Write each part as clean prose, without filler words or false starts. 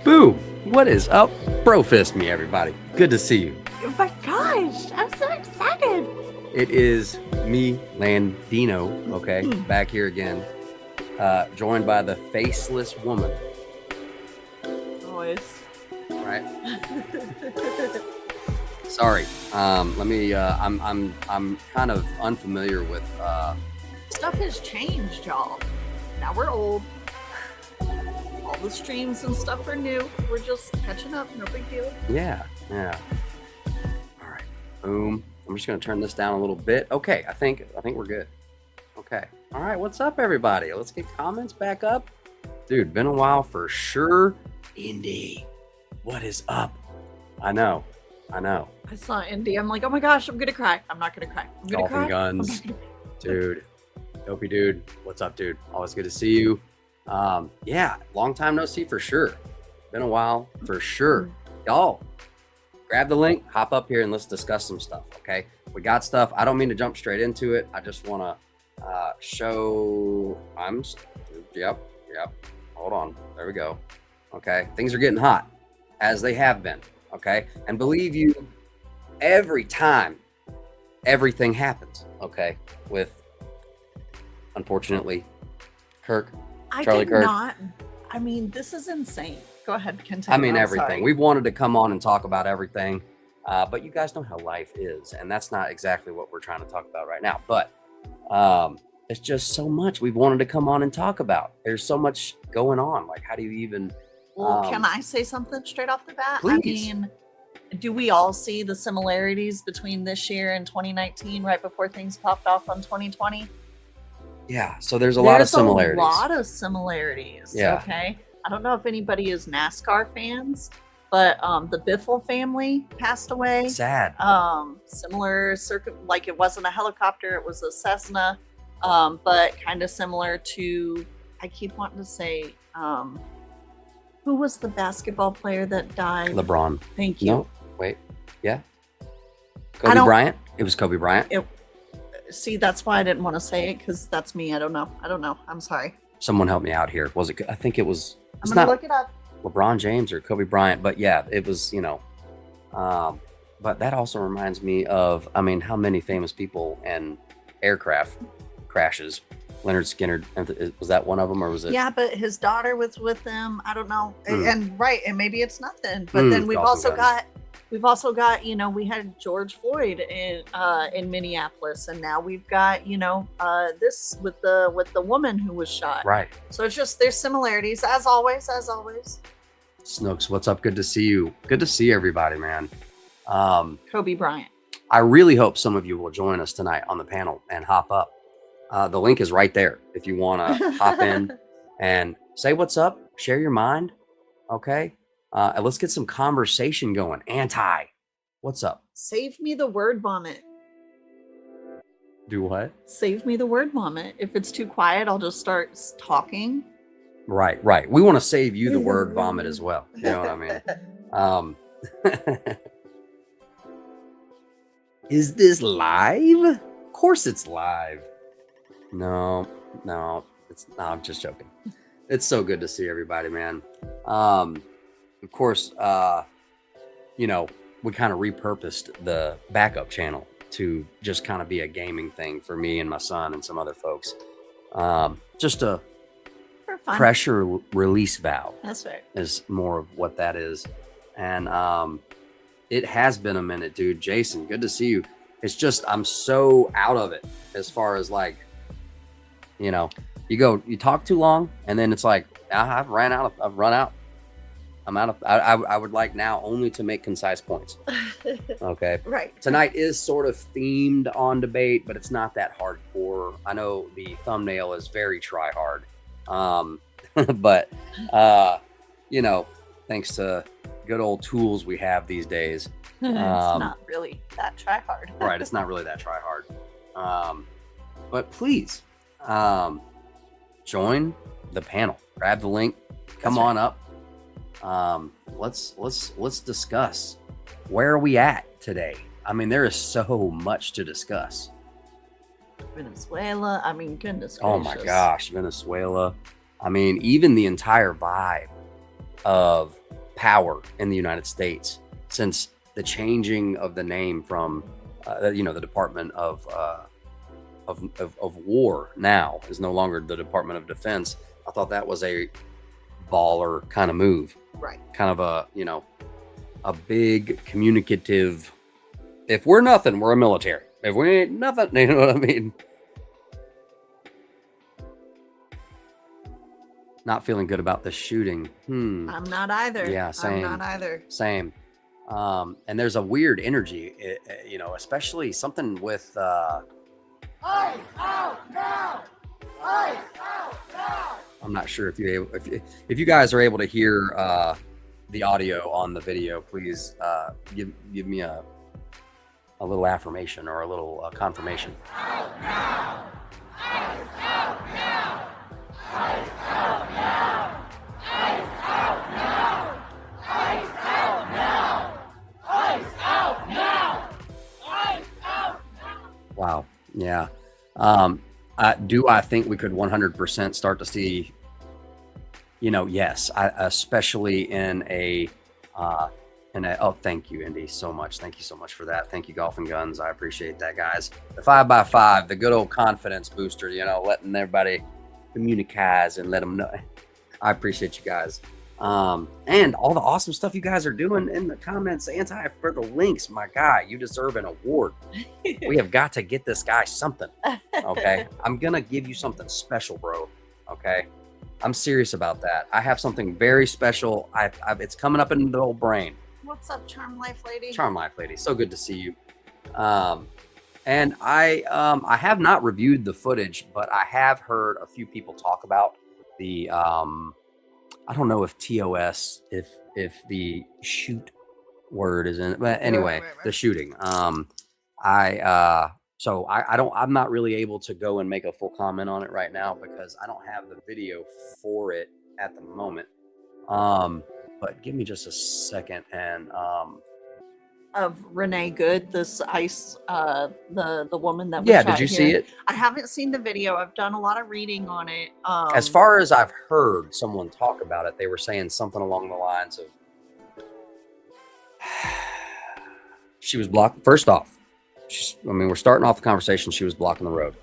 Boo! What is up? Bro fist me, everybody. Good to see you. Oh my gosh, I'm so excited. It is me, Landino, okay, back here again, joined by the faceless woman. Always. Right? Sorry. Let me. I'm kind of unfamiliar with. Stuff has changed, y'all. Now we're old. All the streams and stuff are new. We're just catching up. No big deal. Yeah. All right. Boom. I'm just gonna turn this down a little bit. Okay. I think we're good. Okay. All right. What's up, everybody? Let's get comments back up. Dude, been a while for sure. Indy, what is up? I know. I saw Indy. I'm like, oh my gosh, I'm gonna cry. I'm not gonna cry. I'm gonna Golfing cry. guns. Dude. Dopey dude. What's up, dude? Always good to see you. Yeah, long time no see for sure. Been a while for sure. Y'all, grab the link, hop up here, and let's discuss some stuff, okay? We got stuff. I don't mean to jump straight into it. I just want to show. Yep. Hold on. There we go. Okay, things are getting hot, as they have been, okay? And believe you, every time everything happens, okay, with, unfortunately, Charlie Kirk. I mean, this is insane. Go ahead, continue. I mean, I'm everything. sorry. We've wanted to come on and talk about everything, but you guys know how life is, and that's not exactly what we're trying to talk about right now. But it's just so much we've wanted to come on and talk about. There's so much going on. Like, how do you even... Well, can I say something straight off the bat? Please. I mean, do we all see the similarities between this year and 2019 right before things popped off on 2020? Yeah, so there's a lot of similarities. A lot of similarities. Yeah. Okay. I don't know if anybody is NASCAR fans, but the Biffle family passed away. Sad. Similar circuit, like it wasn't a helicopter, it was a Cessna, but kind of similar to, I keep wanting to say, who was the basketball player that died? LeBron. Thank you. No, wait. Yeah. Kobe Bryant? It was Kobe Bryant. See, that's why I didn't want to say it, because that's me. I don't know. I'm sorry. Someone help me out here. Was it? I think it was. I'm going to look it up. LeBron James or Kobe Bryant, but yeah, it was, but that also reminds me of, I mean, how many famous people and aircraft crashes. Leonard Skinner, was that one of them, or was it? Yeah, but his daughter was with him. I don't know. And maybe it's nothing. But then we've also got, we had George Floyd in Minneapolis, and now we've got, this with the woman who was shot. Right. So it's just, there's similarities as always. Snooks, what's up? Good to see you. Good to see everybody, man. Kobe Bryant. I really hope some of you will join us tonight on the panel and hop up. The link is right there if you want to hop in and say what's up, share your mind. Okay. And let's get some conversation going. What's up? Save me the word vomit. Do what? Save me the word vomit. If it's too quiet, I'll just start talking. Right. We want to save you the word vomit as well. You know what I mean? Is this live? Of course it's live. No, I'm just joking. It's so good to see everybody, man. Of course, we kind of repurposed the backup channel to just kind of be a gaming thing for me and my son and some other folks. Just a pressure release valve. That's right. Is more of what that is. And it has been a minute, dude. Jason, good to see you. It's just, I'm so out of it as far as like, you talk too long, and then it's like, I've run out. I'm out of, I would like now only to make concise points. Okay. Right. Tonight is sort of themed on debate, but it's not that hardcore. I know the thumbnail is very try hard. But, thanks to good old tools we have these days. It's not really that try hard. Right. It's not really that try hard. But please join the panel. Grab the link. Come on up. Let's discuss. Where are we at today? I mean, there is so much to discuss. Venezuela. I mean, goodness gracious. Oh my gosh, Venezuela. I mean, even the entire vibe of power in the United States since the changing of the name from, the Department of War now is no longer the Department of Defense. I thought that was a baller kind of move, right? Kind of a big communicative. If we're nothing, we're a military. If we ain't nothing, you know what I mean? Not feeling good about the shooting. I'm not either. Yeah, same. I'm not either. Same. And there's a weird energy, especially something with. Ice out now! Ice out now! I'm not sure if you guys are able to hear the audio on the video. Please give me a little affirmation or a little confirmation. Out now! Ice out now! Ice out now! Ice out now! Ice out now! Ice out now! Ice out now! Wow. Yeah. Do I think we could 100% start to see, yes, especially in a, oh, thank you, Indy, so much. Thank you so much for that. Thank you, Golf and Guns. I appreciate that, guys. The 5x5, the good old confidence booster, letting everybody communicate and let them know. I appreciate you guys. And all the awesome stuff you guys are doing in the comments, for the links. My guy, you deserve an award. We have got to get this guy something. Okay. I'm going to give you something special, bro. Okay. I'm serious about that. I have something very special. It's coming up in the old brain. What's up, Charm Life Lady? Charm Life Lady. So good to see you. And I have not reviewed the footage, but I have heard a few people talk about the, I don't know if TOS, if the shoot word is in it, but anyway, right. The shooting. I'm not really able to go and make a full comment on it right now because I don't have the video for it at the moment. But give me just a second and, of Renee Good, this ICE, the woman that yeah, did you see it? I haven't seen the video. I've done a lot of reading on it. As far as I've heard someone talk about it, they were saying something along the lines of she was blocked. First off, we're starting off the conversation. She was blocking the road.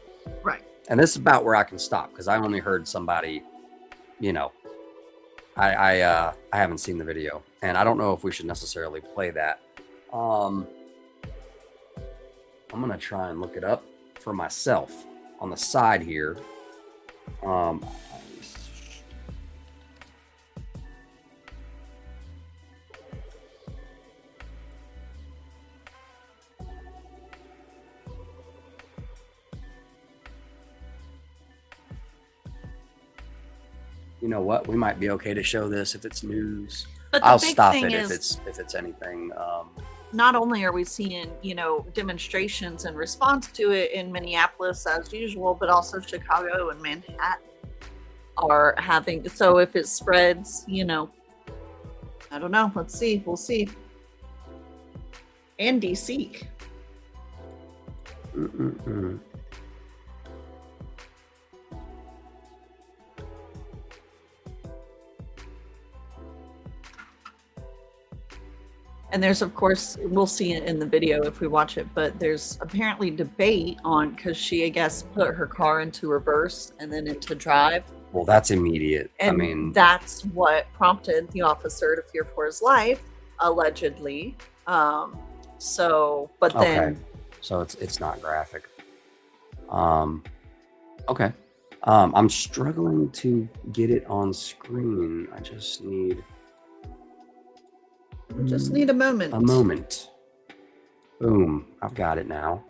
Right. And this is about where I can stop because I only heard somebody, I haven't seen the video and I don't know if we should necessarily play that. I'm going to try and look it up for myself on the side here. You know what? We might be okay to show this if it's news. But I'll stop it if it's anything. Not only are we seeing, demonstrations in response to it in Minneapolis as usual, but also Chicago and Manhattan are having. So if it spreads, I don't know. Let's see. We'll see. And DC. And there's, of course, we'll see it in the video if we watch it, but there's apparently debate on, because she, I guess, put her car into reverse and then into drive. Well, that's immediate. And that's what prompted the officer to fear for his life, allegedly. So it's not graphic. Okay. I'm struggling to get it on screen. I just need a moment. A moment. Boom. I've got it now.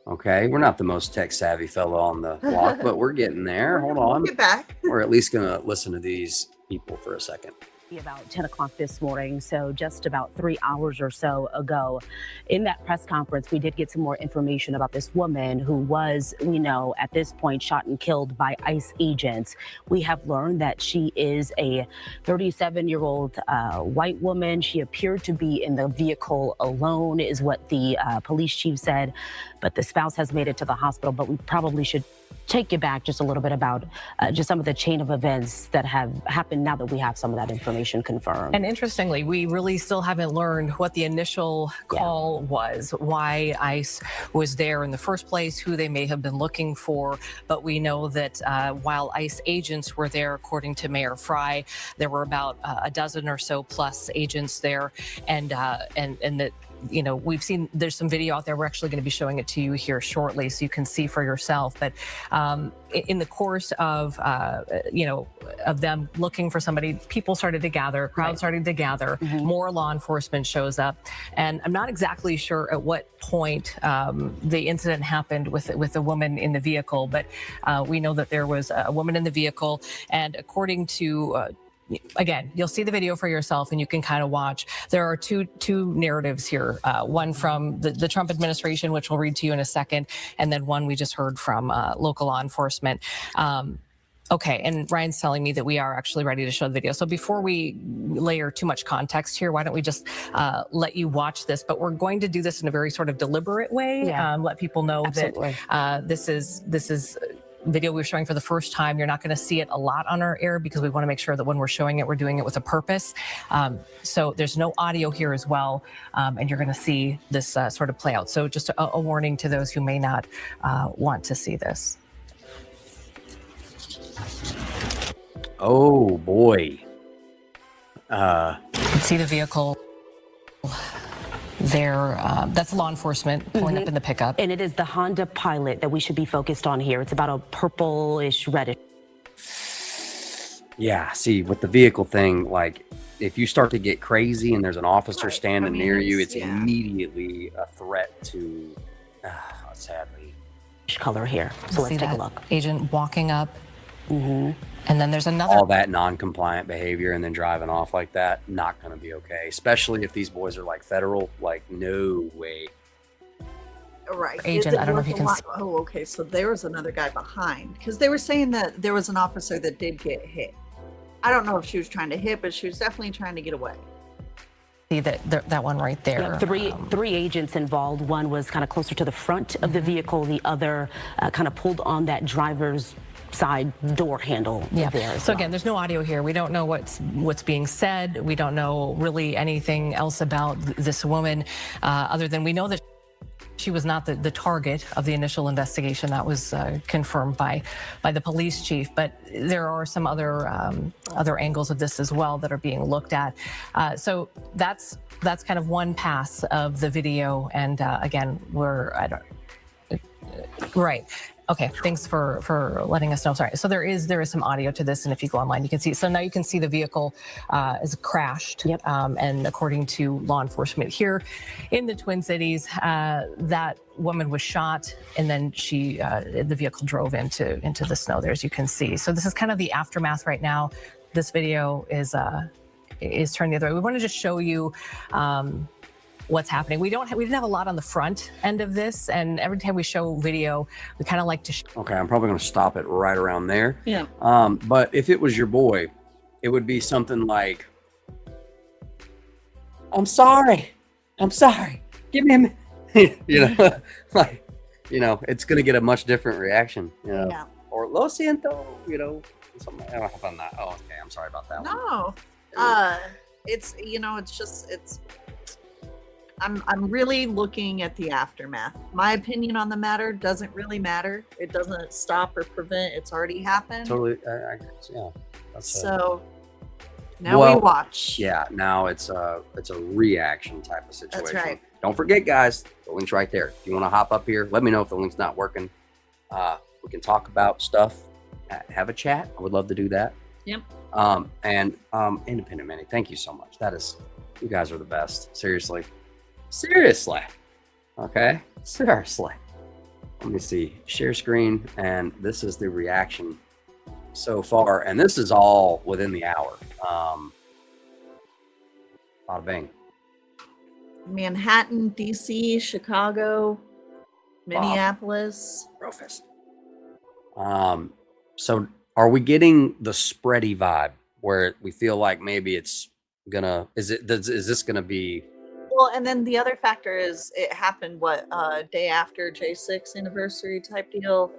Okay. We're not the most tech savvy fellow on the block, but we're getting there. Hold on. Get back. We're at least going to listen to these people for a second. be about 10 o'clock this morning, so just about 3 hours or so ago. In that press conference, we did get some more information about this woman who was, we know, at this point shot and killed by ICE agents. We have learned that she is a 37-year-old white woman. She appeared to be in the vehicle alone, is what the police chief said, but the spouse has made it to the hospital. But we probably should take you back just a little bit about just some of the chain of events that have happened now that we have some of that information confirmed. And interestingly, we really still haven't learned what the initial call was, why ICE was there in the first place, who they may have been looking for. But we know that while ICE agents were there, according to Mayor Fry, there were about a dozen or so plus agents there, and that, you know, we've seen there's some video out there. We're actually going to be showing it to you here shortly so you can see for yourself. But in the course of, you know, of them looking for somebody, people started to gather, a crowd started to gather, more law enforcement shows up. And I'm not exactly sure at what point the incident happened with the woman in the vehicle, but we know that there was a woman in the vehicle. And according to again, you'll see the video for yourself and you can kind of watch. There are two narratives here. One from the Trump administration, which we'll read to you in a second, and then one we just heard from local law enforcement. Okay, and Ryan's telling me that we are actually ready to show the video. So before we layer too much context here, why don't we just let you watch this? But we're going to do this in a very sort of deliberate way. Let people know that this is video we're showing for the first time. You're not going to see it a lot on our air because we want to make sure that when we're showing it, we're doing it with a purpose. So there's no audio here as well, and you're going to see this sort of play out. So just a warning to those who may not want to see this. Oh boy. You can see the vehicle there. That's law enforcement pulling up in the pickup. And it is the Honda Pilot that we should be focused on here. It's about a purplish reddish. Yeah, see, with the vehicle thing, like if you start to get crazy and there's an officer standing near you, it's immediately a threat to, sadly. Color here. So let's take a look. Agent walking up. And then there's another. All that non-compliant behavior and then driving off like that, not going to be okay. Especially if these boys are like federal, like no way. Right. Agent, I don't know if you can see. Oh, okay. So there was another guy behind because they were saying that there was an officer that did get hit. I don't know if she was trying to hit, but she was definitely trying to get away. See that one right there. Yeah, three agents involved. One was kind of closer to the front of the vehicle. The other kind of pulled on that driver's side door handle there. So again, there's no audio here. We don't know what's being said. We don't know really anything else about this woman, other than we know that she was not the target of the initial investigation. That was confirmed by the police chief. But there are some other angles of this as well that are being looked at. So that's kind of one pass of the video. And again, right. Okay, thanks for letting us know. Sorry. So there is some audio to this, and if you go online, you can see. So now you can see the vehicle is crashed, and according to law enforcement here in the Twin Cities, that woman was shot, and then the vehicle drove into the snow there, as you can see. So this is kind of the aftermath right now. This video is turned the other way. We want to just show you what's happening. We didn't have a lot on the front end of this, and every time we show video, we kind of like to okay, I'm probably going to stop it right around there. Yeah. But if it was your boy, it would be something like, I'm sorry, give me a minute. It's going to get a much different reaction, or Lo siento, something. I don't know about that. Oh, okay, I'm sorry about that. No, I'm really looking at the aftermath. My opinion on the matter doesn't really matter. It doesn't stop or prevent. It's already happened. Totally, I guess, yeah. So now we watch. Yeah, now it's a reaction type of situation. That's right. Don't forget, guys, the link's right there. If you want to hop up here, let me know if the link's not working. We can talk about stuff, have a chat. I would love to do that. Yep. Independent Manny, thank you so much. You guys are the best. Seriously. Okay. Seriously. Let me see. Share screen. And this is the reaction so far. And this is all within the hour. Bada bing. Manhattan, DC, Chicago, Minneapolis. Brofist. So are we getting the spready vibe where we feel like maybe it's gonna, is this gonna be? Well, and then the other factor is it happened day after J6 anniversary type deal.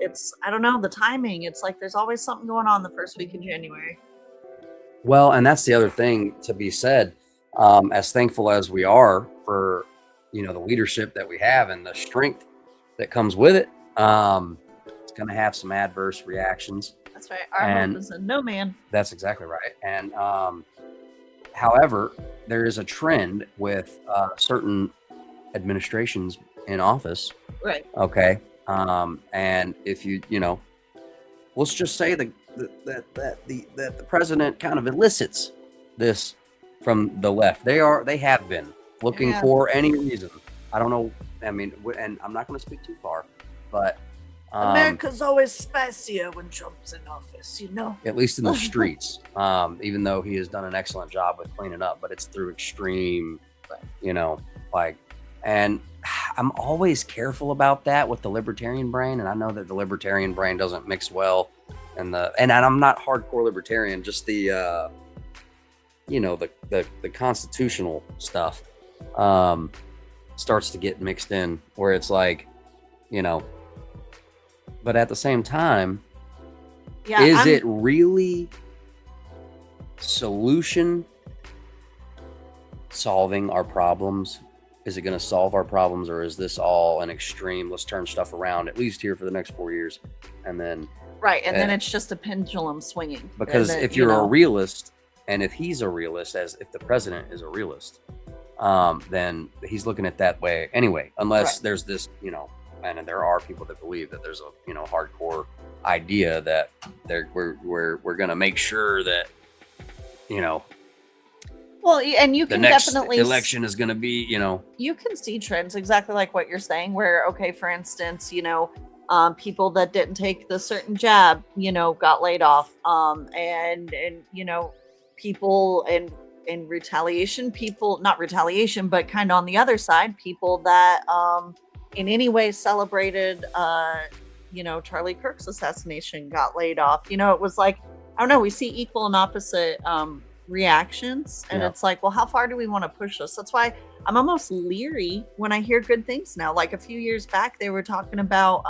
I don't know, the timing. It's like there's always something going on the first week of January. Well, and that's the other thing to be said. As thankful as we are for, the leadership that we have and the strength that comes with it, it's going to have some adverse reactions. That's right. Our hope is in no man. That's exactly right. And however, there is a trend with certain administrations in office. Right. Okay. And if let's just say that the president kind of elicits this from the left. They have been looking for any reason. I don't know. I mean, and I'm not going to speak too far, but America's always spicier when Trump's in office, at least in the streets, even though he has done an excellent job with cleaning up, but it's through extreme, and I'm always careful about that with the libertarian brain. And I know that the libertarian brain doesn't mix well. And I'm not hardcore libertarian, just the constitutional stuff starts to get mixed in where it's like, but at the same time, is it really solution solving our problems? Is it going to solve our problems, or is this all an extreme? Let's turn stuff around, at least here for the next 4 years. And then, right. And then it's just a pendulum swinging. Because then, if you're a realist, and if he's a realist, as if the president is a realist, then he's looking at that way anyway, unless there's this, and there are people that believe that there's a, hardcore idea that we're going to make sure that, well, and you the can next definitely election is going to be, you can see trends exactly like what you're saying, where, okay, for instance, people that didn't take the certain jab, got laid off, and people in retaliation, not retaliation, but kind of on the other side, people that in any way celebrated Charlie Kirk's assassination got laid off. It was like, I don't know, we see equal and opposite reactions, and it's like, well, how far do we want to push this? That's why I'm almost leery when I hear good things now. Like a few years back, they were talking about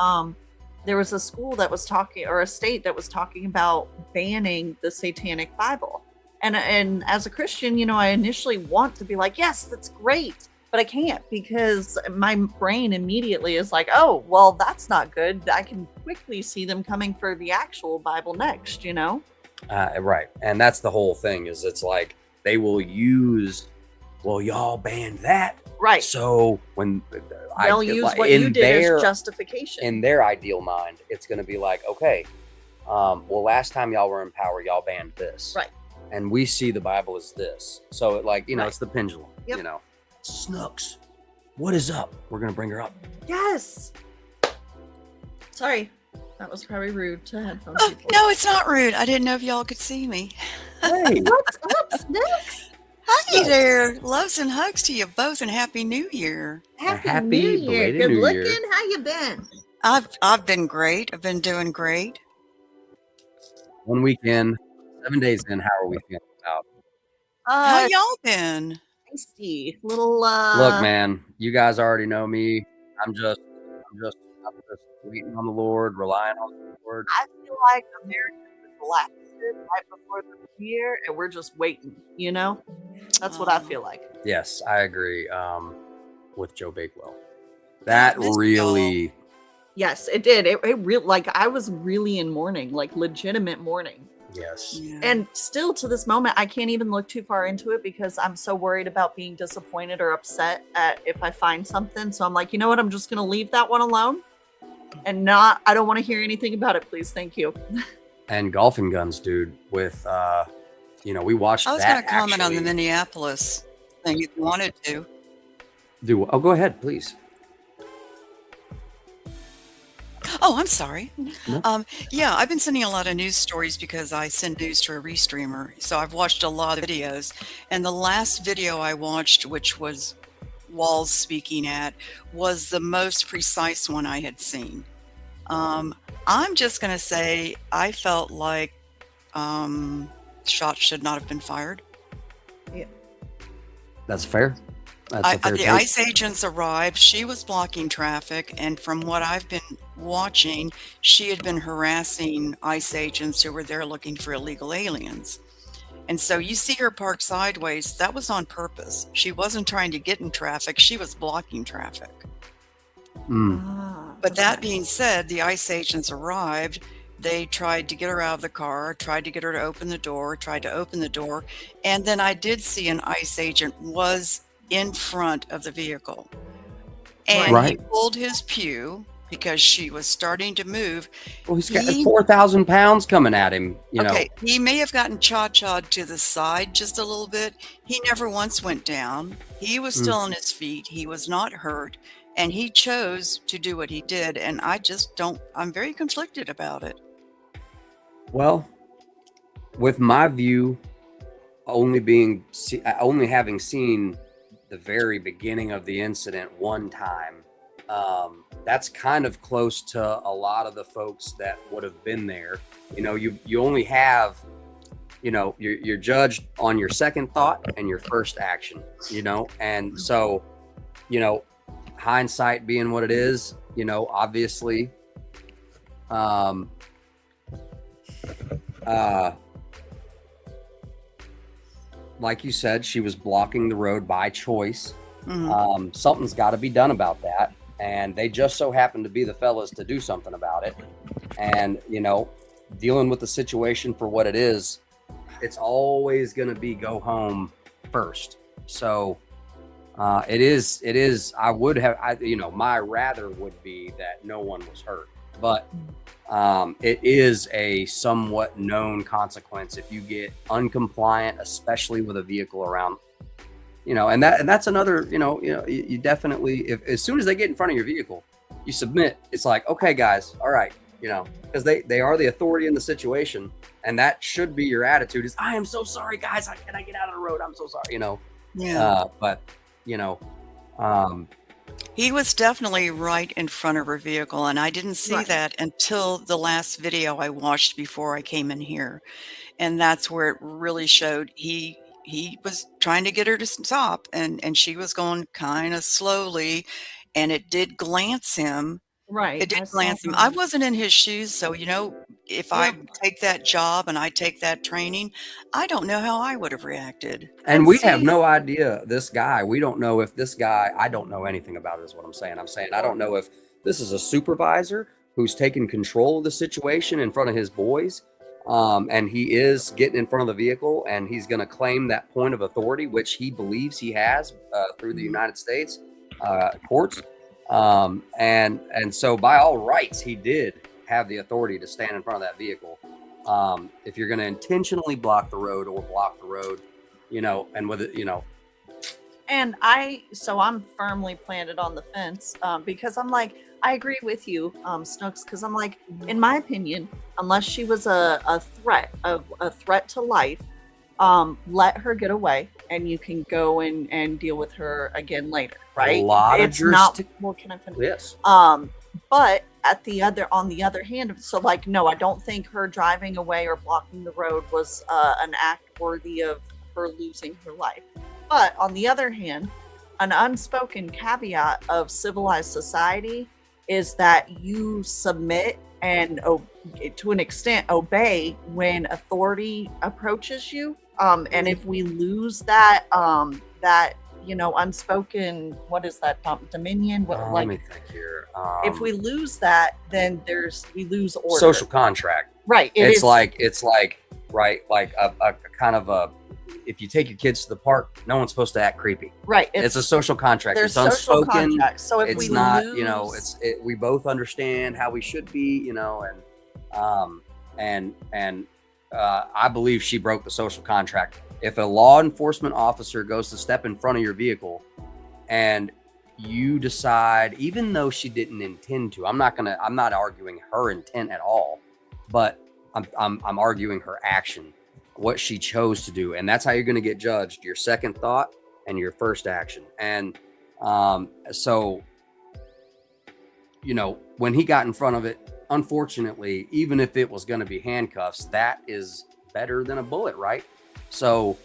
there was a school that was talking, or a state that was talking about banning the Satanic Bible. And as a Christian, I initially want to be like, yes, that's great, but I can't, because my brain immediately is like, oh, well, that's not good. I can quickly see them coming for the actual Bible next, Right. And that's the whole thing, is it's like they will use, well, y'all banned that. Right. So when they'll use what you did as justification. In their ideal mind, it's going to be like, okay, well, last time y'all were in power, y'all banned this. Right. And we see the Bible as this. So it's the pendulum, Yep. Snooks, what is up? We're going to bring her up. Yes. Sorry. That was probably rude to headphone people. No, it's not rude. I didn't know if y'all could see me. Hey. What's up, Snooks? Hi there. Loves and hugs to you both, and Happy New Year. Happy New Year. belated Good New looking. Year. How you been? I've been great. I've been doing great. 1 weekend, 7 days in. How are we feeling about? How y'all been? Tasty. Little Look, man, you guys already know me. I'm just waiting on the Lord, relying on the Lord. I feel like Americans relaxed right before the new year, and we're just waiting. That's what I feel like. Yes, I agree. With Joe Bakewell, that Missed really. Yes, it did. It really, like, I was really in mourning, like legitimate mourning. Yes. Yeah. And still to this moment, I can't even look too far into it because I'm so worried about being disappointed or upset if I find something. So I'm like, you know what? I'm just going to leave that one alone and I don't want to hear anything about it. Please. Thank you. And golfing guns, dude, with, we watched that. I was going to comment on the Minneapolis thing if you wanted to. Go ahead, please. Oh, I'm sorry. No. Yeah, I've been sending a lot of news stories because I send news to a restreamer. So I've watched a lot of videos. And the last video I watched, which was Walls speaking at, was the most precise one I had seen. I'm just going to say I felt like shots should not have been fired. That's fair. That's a fair The take. ICE agents arrived. She was blocking traffic, and from what I've been watching, she had been harassing ICE agents who were there looking for illegal aliens. And so you see her parked sideways. That was on purpose. She wasn't trying to get in traffic. She was blocking traffic. But that being said, the ICE agents arrived. They tried to get her out of the car, tried to get her to open the door, tried to open the door. And then I did see an ICE agent was in front of the vehicle. And he pulled his pew because she was starting to move. Well, he's got 4,000 pounds coming at him, you know. Okay, he may have gotten cha-cha'd to the side just a little bit. He never once went down. He was still on his feet. He was not hurt. And he chose to do what he did. And I'm very conflicted about it. Well, with my view, only having seen the very beginning of the incident one time, that's kind of close to a lot of the folks that would have been there. You know, you only have, you know, you're judged on your second thought and your first action, you know, and so, you know, hindsight being what it is, you know, obviously, like you said, she was blocking the road by choice. Something's got to be done about that. And they just so happen to be the fellas to do something about it. And, you know, dealing with the situation for what it is, it's always going to be go home first. So it is, I would have, you know, my rather would be that no one was hurt. But it is a somewhat known consequence if you get uncompliant, especially with a vehicle around, you know, and that's another, you definitely, if as soon as they get in front of your vehicle, you submit. It's like, okay, guys, all right, you know, because they are the authority in the situation, and that should be your attitude is, I am so sorry, guys. Can I get out of the road? I'm so sorry, you know. Yeah. But you know, he was definitely right in front of her vehicle, and I didn't see that until the last video I watched before I came in here. And that's where it really showed he was trying to get her to stop, and she was going kind of slowly, and it did glance him. It did glance him. I wasn't in his shoes, so, you know, if I take that job and I take that training, I don't know how I would have reacted. And we have no idea this guy. We don't know if this guy, I don't know anything about it is what I'm saying. I don't know if this is a supervisor who's taking control of the situation in front of his boys. And he is getting in front of the vehicle, and he's going to claim that point of authority, which he believes he has through the United States courts. And so by all rights, he did have the authority to stand in front of that vehicle. If you're going to intentionally block the road or block the road, you know, and with it, you know. And I'm firmly planted on the fence because I'm like, I agree with you, Snooks, because I'm like, in my opinion, unless she was a threat to life, let her get away, and you can go and deal with her again later, right? A lot it's of not. Well, can I finish? Yes. But on the other hand, so like, no, I don't think her driving away or blocking the road was an act worthy of her losing her life. But on the other hand, an unspoken caveat of civilized society is that you submit and to an extent obey when authority approaches you. And if we lose that unspoken, what is that, dominion? Let me think here. If we lose that, then we lose order. Social contract. Right. It's like a kind of a, if you take your kids to the park, no one's supposed to act creepy. Right. It's a social contract. There's it's social unspoken. Contracts. So if it's we not, lose... you know, we both understand how we should be, you know, and I believe she broke the social contract. If a law enforcement officer goes to step in front of your vehicle and you decide, even though she didn't intend to, I'm not arguing her intent at all, but I'm arguing her action, what she chose to do. And that's how you're going to get judged: your second thought and your first action. And so, you know, when he got in front of it, unfortunately, even if it was going to be handcuffs, that is better than a bullet, right? So,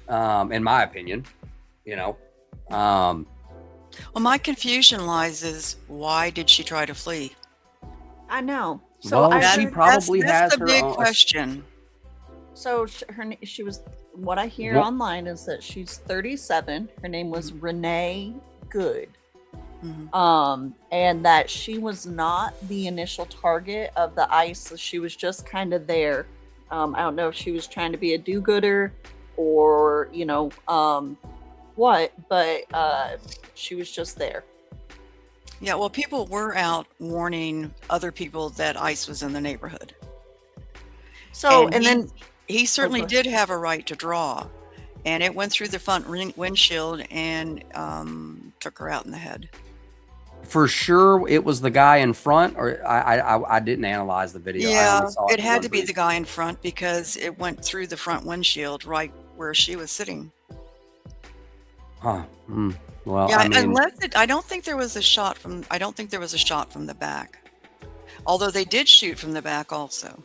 in my opinion, you know, Well, my confusion lies is, why did she try to flee? I know. So well, I she heard- probably that's has the her big own. question. So she was, what I hear What? online is that she's 37. Her name was Renee Good. Mhm. And that she was not the initial target of the ICE. She was just kind of there. I don't know if she was trying to be a do-gooder or, you know, what, but she was just there. Yeah, well, people were out warning other people that ICE was in the neighborhood. So, And and then he certainly go ahead. did have a right to draw, and it went through the front windshield and took her out in the head. For sure, it was the guy in front, or I didn't analyze the video. I Yeah, only saw it had one to be the brief- guy in front because it went through the front windshield right where she was sitting. Huh. Well, Yeah, I mean, I don't think there was a shot from the back. Although they did shoot from the back also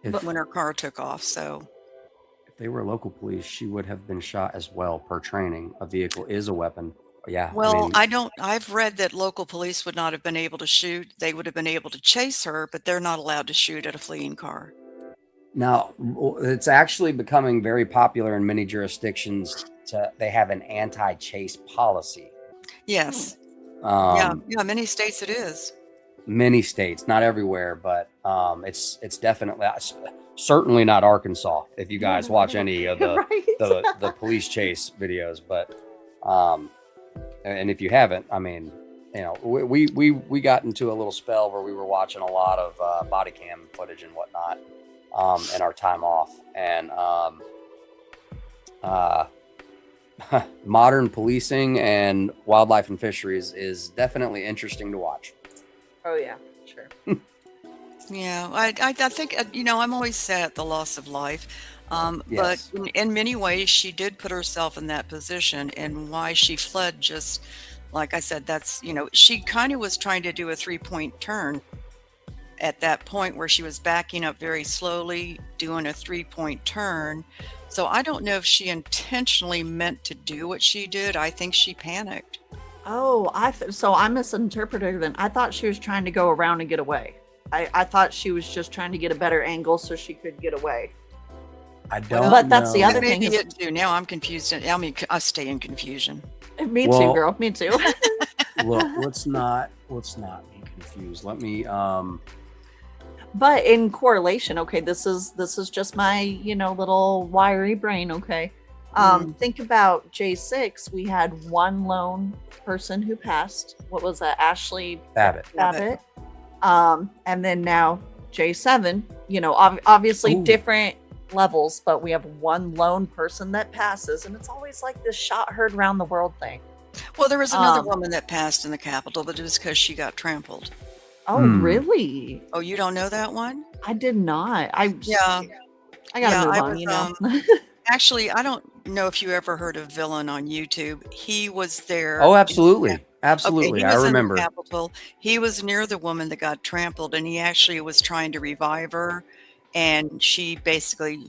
if when her car took off. So they were local police, she would have been shot as well, per training. A vehicle is a weapon. Yeah. well, I mean, I've read that local police would not have been able to shoot. They would have been able to chase her, but they're not allowed to shoot at a fleeing car. now it's actually becoming very popular in many jurisdictions. They have an anti-chase policy. Yes. Um, Yeah, many states it is. Many states, not everywhere, but it's definitely certainly not Arkansas. If you guys watch any of the right. the police chase videos, but and if you haven't, I mean, you know, we got into a little spell where we were watching a lot of body cam footage and whatnot in our time off, and modern policing and wildlife and fisheries is definitely interesting to watch. Oh yeah, sure. Yeah, I think, you know, I'm always sad at the loss of life. Yes. But in many ways, she did put herself in that position, and why she fled, just like I said, that's, you know, she kind of was trying to do a 3-point turn at that point where she was backing up very slowly, doing a 3-point turn. So I don't know if she intentionally meant to do what she did. I think she panicked. Oh, so I misinterpreted then. I thought she was trying to go around and get away. I thought she was just trying to get a better angle so she could get away. I don't. But that's the know. other thing Maybe is- it too. Now I'm confused. I mean, I stay in confusion. Me Well- too, girl. Me too. Look, let's not be confused. Let me But in correlation, okay, this is just my, you know, little wiry brain, okay? Think about J6. We had one lone person who passed. What was that? Ashley Babbitt. Babbitt. And then now J7, you know, obviously Ooh. different levels, but we have one lone person that passes, and it's always like this shot heard around the world thing. Well, there was another Um, woman that passed in the Capitol, but it was because she got trampled. Oh, really? Oh, you don't know that one? I did not. Yeah. I gotta Yeah, move I on, was, you know. Actually, I don't know if you ever heard of Villain on YouTube. He was there. Oh, absolutely. Okay, Absolutely. he I was in the remember. Capitol. He was near the woman that got trampled, and he actually was trying to revive her, and she basically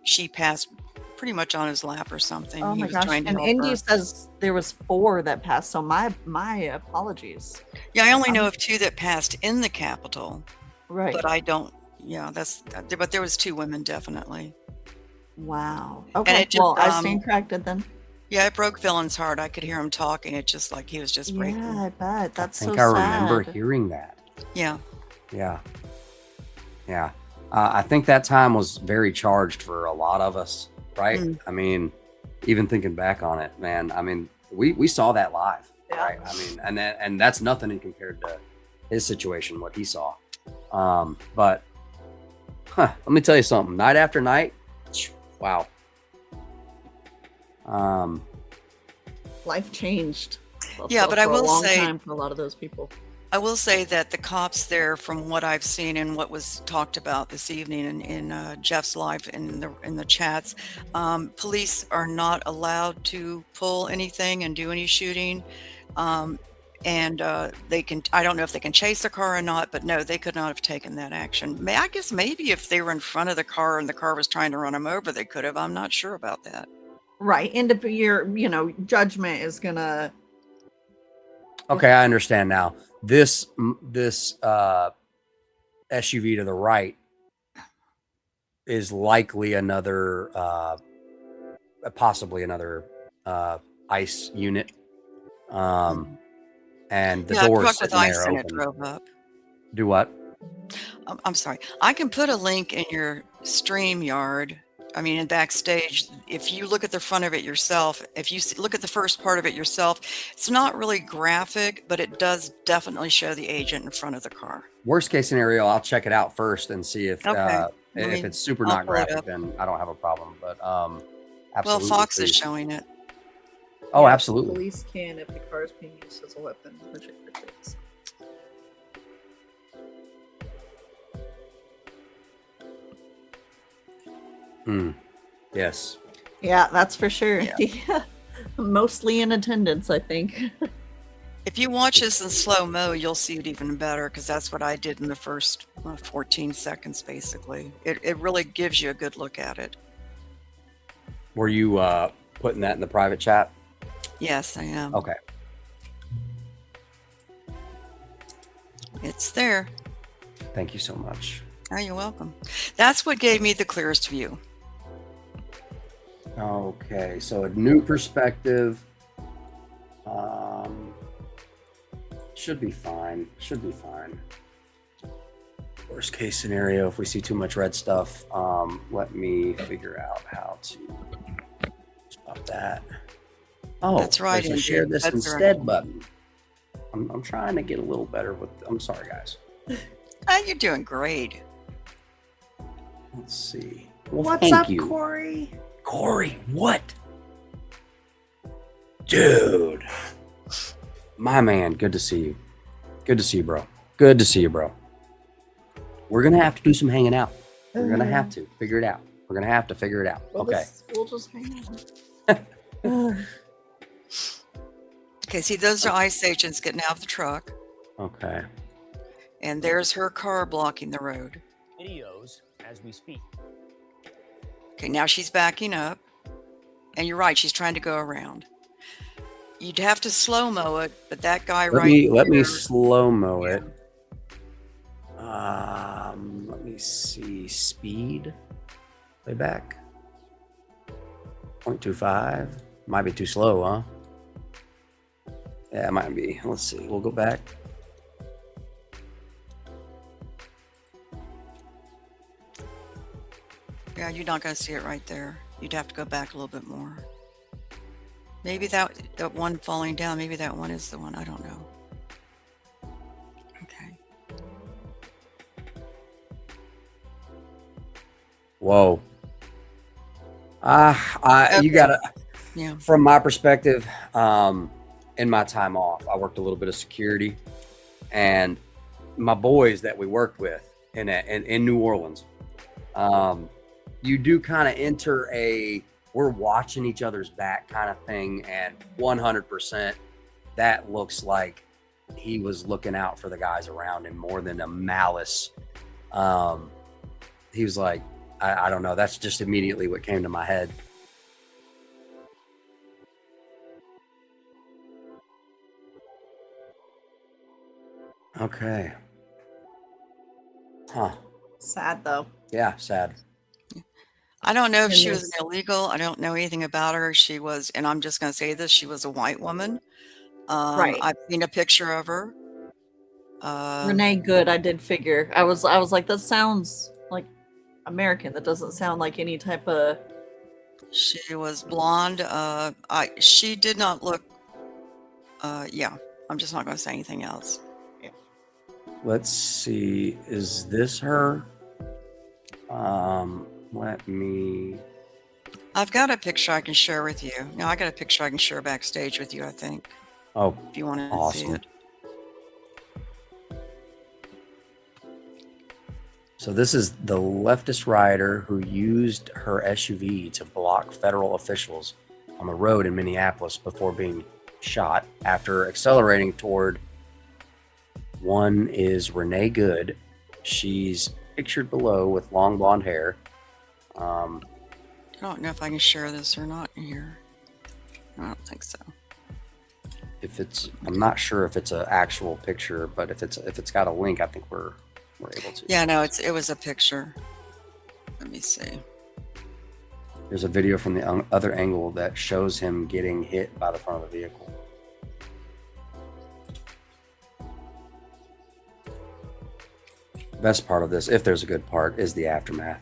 she passed pretty much on his lap or something. Oh He my was gosh. trying to And help Indy her. says there was 4 that passed, so my apologies. Yeah, I only know of 2 that passed in the Capitol, Right. but I don't. Yeah, but there was 2 women definitely. Wow. Okay. it just, Well, I stand corrected then. Yeah, it broke Villain's heart. I could hear him talking. It just like he was just breaking. Yeah, I bet. That's I think so I remember sad. hearing that. Yeah. Yeah. Yeah. I think that time was very charged for a lot of us, right? I mean, even thinking back on it, man, I mean, we saw that live, Yeah. right? I mean, and that's nothing in compared to his situation, what he saw. But let me tell you something. Night after night, wow. life changed. Yeah, but for a long time for a lot of those people. I will say that the cops there, from what I've seen and what was talked about this evening in Jeff's live in the chats, police are not allowed to pull anything and do any shooting. And they can, I don't know if they can chase the car or not, but no, they could not have taken that action. I guess maybe if they were in front of the car and the car was trying to run them over, they could have. I'm not sure about that. Right. And your, judgment is gonna. Okay, I understand now. This SUV to the right is likely another, possibly another ICE unit. And the door is truck with sitting ice there in it open. drove up. Do what? I'm sorry. I can put a link in your StreamYard. I mean, in backstage, if you look at the front of it yourself, if you look at the first part of it yourself, it's not really graphic, but it does definitely show the agent in front of the car. Worst case scenario, I'll check it out first and see if Okay. if it's super I'll not pull it graphic, up. then I don't have a problem. But Well, absolutely. Fox is please. showing it. Oh, Yeah, absolutely. Police can if the car is being used as a weapon, which it is. Yes. Yeah, that's for sure. Yeah. Yeah. Mostly in attendance, I think. If you watch this in slow-mo, you'll see it even better, because that's what I did in the first 14 seconds, basically. It really gives you a good look at it. Were you putting that in the private chat? Yes, I am. Okay. It's there. Thank you so much. Oh, you're welcome. That's what gave me the clearest view. Okay, so a new perspective. Should be fine. Should be fine. Worst case scenario, if we see too much red stuff, let me figure out how to stop that. Oh, That's right, there's a Andy. share this That's instead right. button. I'm trying to get a little better with. I'm sorry, guys. Oh, you're doing great. Let's see. Well, What's thank up, you. Corey? Corey, what? Dude. My man, good to see you. Good to see you, bro. Good to see you, bro. We're going to have to do some hanging out. We're going to have to figure it out. We're going to have to figure it out. Okay. We'll just hang out. Okay, see, those are ICE agents getting out of the truck, Okay. and there's her car blocking the road. Videos as we speak. Okay, now she's backing up, and you're right, she's trying to go around. You'd have to slow-mo it, but that guy Let me there- slow-mo it. Let me see. Speed. Playback. 0.25. Might be too slow, huh? Yeah, it might be. Let's see. We'll go back. Yeah, you're not going to see it right there. You'd have to go back a little bit more. Maybe that one falling down, maybe that one is the one. I don't know. Okay. Whoa. You Okay. gotta. Yeah. From my perspective, in my time off, I worked a little bit of security, and my boys that we worked with in New Orleans, you do kind of enter a we're watching each other's back kind of thing, and 100% that looks like he was looking out for the guys around him more than a malice. He was like, I don't know. That's just immediately what came to my head. Okay. Huh. Sad though. Yeah, sad. I don't know if And she was this- an illegal. I don't know anything about her. She was, and I'm just going to say this, she was a white woman. Right. I've seen a picture of her. Renee Good, I did figure. I was like, that sounds like American. That doesn't sound like any type of. She was blonde. She did not look. Yeah, I'm just not going to say anything else. Let's see. Is this her? Let me. I've got a picture I can share with you. No, I got a picture I can share backstage with you, I think, Oh, if you want to see awesome. it. So this is the leftist rider who used her SUV to block federal officials on the road in Minneapolis before being shot after accelerating toward. One is Renee Good. She's pictured below with long blonde hair. I don't know if I can share this or not here. I don't think so. I'm not sure if it's an actual picture, but if it's got a link, I think we're able to. Yeah, no, it was a picture. Let me see. There's a video from the other angle that shows him getting hit by the front of the vehicle. The best part of this, if there's a good part, is the aftermath.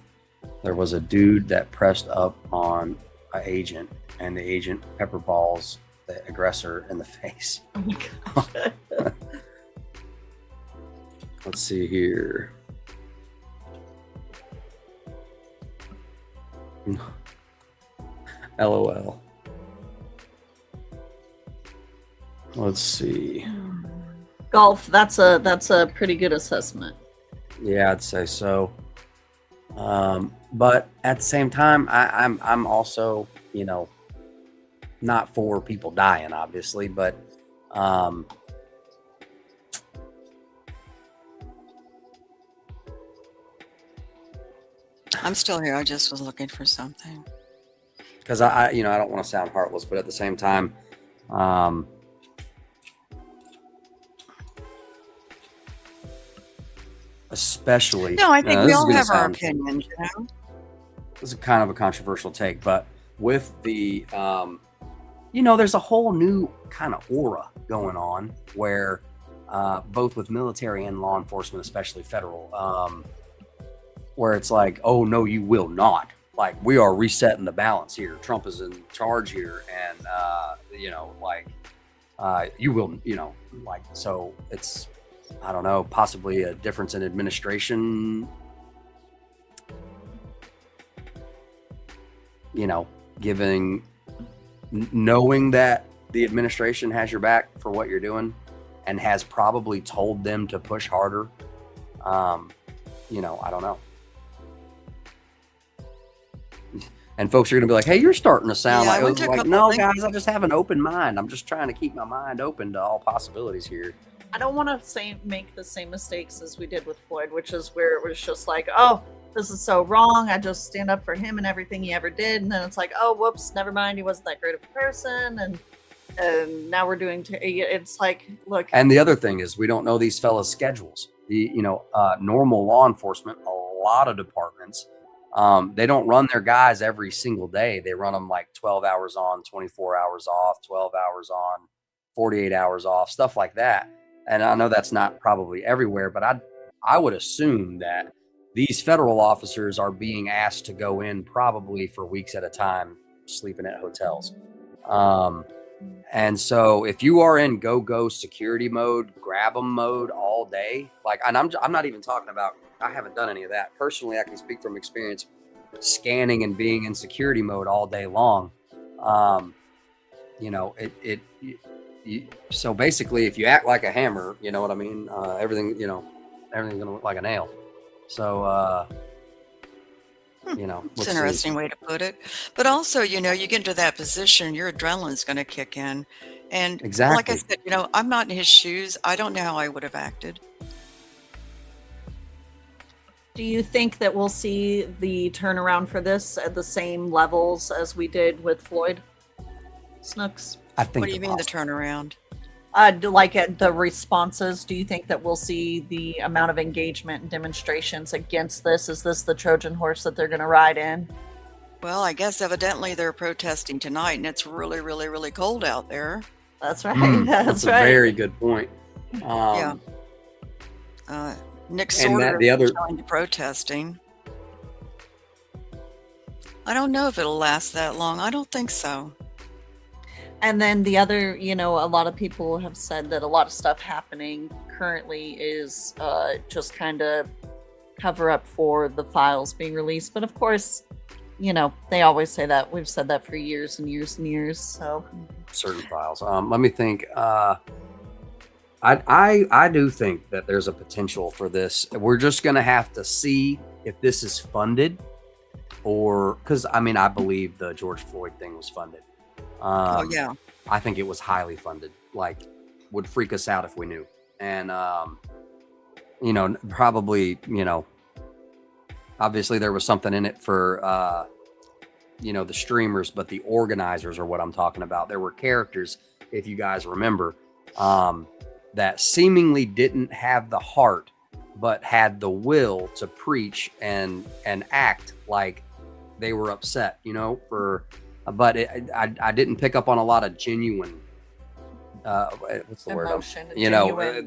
There was a dude that pressed up on an agent, and the agent pepper balls the aggressor in the face. Oh my gosh. Let's see here. LOL. Let's see. Golf, that's a pretty good assessment. Yeah, I'd say so. But at the same time, I'm also, not for people dying, obviously, but I'm still here. I just was looking for something. because I don't want to sound heartless, but at the same time, especially. No, I think we this is all gonna have our sound- opinions, you know? This is kind of a controversial take, but with the, there's a whole new kind of aura going on where both with military and law enforcement, especially federal, where it's like, oh, no, you will not. Like, we are resetting the balance here. Trump is in charge here. And, you will, so it's, I don't know, possibly a difference in administration, knowing that the administration has your back for what you're doing and has probably told them to push harder. I don't know. And folks are going to be like, hey, you're starting to sound Yeah, I went like, to a couple no, things- guys, I just have an open mind. I'm just trying to keep my mind open to all possibilities here. I don't want to make the same mistakes as we did with Floyd, which is where it was just like, oh, this is so wrong. I just stand up for him and everything he ever did. And then it's like, oh, whoops, never mind. He wasn't that great of a person. And now we're doing, it's like, look. And the other thing is we don't know these fellas' schedules. Normal law enforcement, a lot of departments, they don't run their guys every single day. They run them like 12 hours on, 24 hours off, 12 hours on, 48 hours off, stuff like that. And I know that's not probably everywhere, but I would assume that these federal officers are being asked to go in probably for weeks at a time, sleeping at hotels. And so if you are in go security mode, grab 'em mode all day, and I'm not even talking about, I haven't done any of that. Personally, I can speak from experience scanning and being in security mode all day long. So basically, if you act like a hammer, you know what I mean? Everything's gonna look like a nail. So, It's an interesting way to put it. But also, you get into that position, your adrenaline's going to kick in. And Exactly. like I said, I'm not in his shoes. I don't know how I would have acted. Do you think that we'll see the turnaround for this at the same levels as we did with Floyd? Snooks? I think. What do you mean the turnaround? Like at the responses, do you think that we'll see the amount of engagement and demonstrations against this? Is this the Trojan horse that they're going to ride in? Well, I guess evidently they're protesting tonight, and it's really, really, really cold out there. That's right. That's a very good point. Yeah. Nick And Sorter the other- is joined the protesting. I don't know if it'll last that long. I don't think so. And then the other, a lot of people have said that a lot of stuff happening currently is just kind of cover up for the files being released. But of course, they always say that. We've said that for years and years and years. So certain files. Let me think. I do think that there's a potential for this. We're just gonna have to see if this is funded, or because I believe the George Floyd thing was funded. Oh yeah. I think it was highly funded. Like, would freak us out if we knew. And probably, obviously there was something in it for the streamers, but the organizers are what I'm talking about. There were characters, if you guys remember, that seemingly didn't have the heart, but had the will to preach and act like they were upset, but I didn't pick up on a lot of genuine, what's the emotion, word?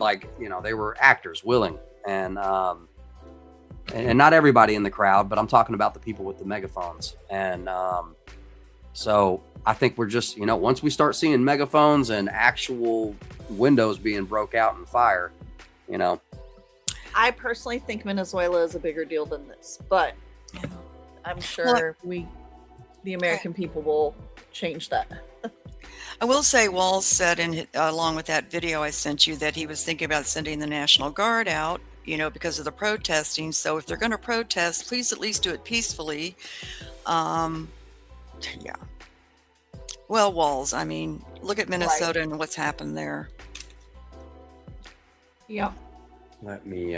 They were actors willing, and not everybody in the crowd, but I'm talking about the people with the megaphones. And so I think we're just, once we start seeing megaphones and actual windows being broke out in fire, I personally think Venezuela is a bigger deal than this, but I'm sure the American people will change that. I will say Walls said, along with that video I sent you, that he was thinking about sending the National Guard out, because of the protesting. So if they're going to protest, please at least do it peacefully. Yeah. Well, Walls, look at Minnesota and what's happened there. Yeah. Let me